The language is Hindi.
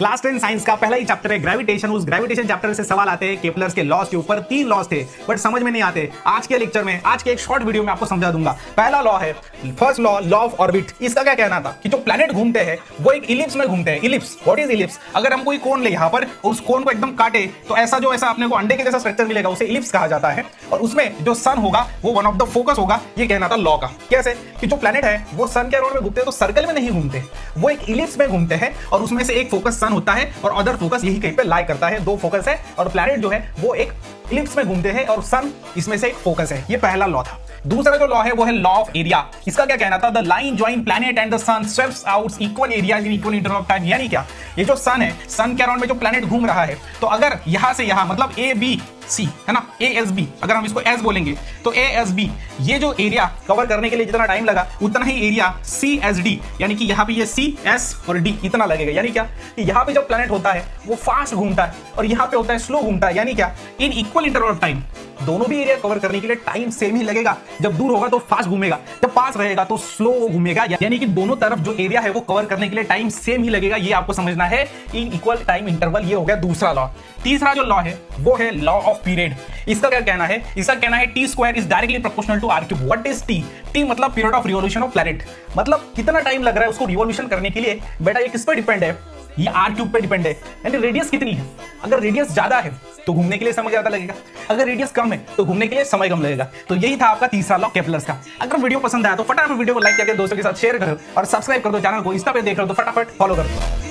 क्लास 10 साइंस का पहला ही चैप्टर है ग्रेविटेशन। उस ग्रेविटेशन चैप्टर से सवाल आते हैं केपलर्स के लॉज के ऊपर। 3 लॉज थे बट समझ में नहीं आते। आज के लेक्चर में, आज के एक शॉर्ट वीडियो में आपको समझा दूंगा। पहला लॉ है, first law, law of orbit. इसका क्या कहना था कि जो प्लैनेट घूमते हैं वो एक इलिप्स में घूमते हैं। Ellipse, what is ellipse? अगर हम कोई कोन ले यहाँ पर, उस कोन को एकदम काटे तो ऐसा अपने को अंडे के जैसा स्ट्रक्चर मिलेगा, उसे इलिप्स कहा जाता है। और उसमें जो सन होगा वो वन ऑफ द फोकस होगा। ये कहना था लॉ का। कैसे? कि जो प्लैनेट है वो सन के अराउंड में घूमते हैं तो सर्कल में नहीं घूमते, वो एक इलिप्स में घूमते हैं और उसमें से एक फोकस सन होता है और अदर फोकस यही कहीं पे लाई करता है। 2 फोकस है और प्लैनेट जो है वो एक इलिप्स में घूमते हैं और सन इसमें से एक फोकस है। ये पहला लॉ था। दूसरा जो लॉ है वो है लॉ ऑफ एरिया। इसका क्या कहना था? The line join planet and the sun sweeps out equal area in equal interval of time. यानी क्या? ये जो सन है, सन के अराउंड में जो प्लैनेट घूम रहा है, तो अगर यहां से यहां मतलब ए बी सी है ना, ए एस बी, अगर हम इसको एस बोलेंगे तो ए एस बी, ये जो एरिया कवर करने के लिए जितना टाइम लगा उतना ही एरिया सी एस डी, यानी कि यहाँ पे ये सी एस और डी इतना लगेगा। यानी क्या? कि यहाँ पे जब प्लैनेट होता है वो फास्ट घूमता है और यहाँ पे होता है स्लो घूमता है। यानी क्या? इन इक्वल इंटरवल ऑफ टाइम दोनों भी एरिया कवर करने के लिए टाइम सेम ही लगेगा। जब दूर होगा तो फास्ट घूमेगा, जब पास रहेगा तो स्लो घूमेगा। यानी कि दोनों तरफ जो एरिया है वो कवर करने के लिए टाइम सेम ही लगेगा। ये आपको समझना है, इन इक्वल टाइम इंटरवल। ये हो गया दूसरा लॉ। तीसरा जो लॉ है वो है लॉ ऑफ पीरियड। इसका क्या कहना है? इसका कहना है T square is directly proportional to R cube. What is T? T मतलब period of revolution of planet, मतलब कितना टाइम लग रहा है उसको रिवॉल्यूशन करने के लिए। बेटा ये किस पे डिपेंड है? ये आर क्यूब पे डिपेंड है। यानी रेडियस कितनी है? अगर रेडियस ज्यादा है तो घूमने के लिए समय ज्यादा लगेगा, अगर रेडियस कम है तो घूमने के लिए समय कम लगेगा। तो यही था आपका तीसरा लॉ केपलर्स का। अगर वीडियो पसंद आया तो फटाफट वीडियो को लाइक करके दोस्तों के साथ शेयर करो और सब्सक्राइब कर दो चैनल को। इंस्टा पे देख रहे हो तो फटाफट फॉलो कर दो।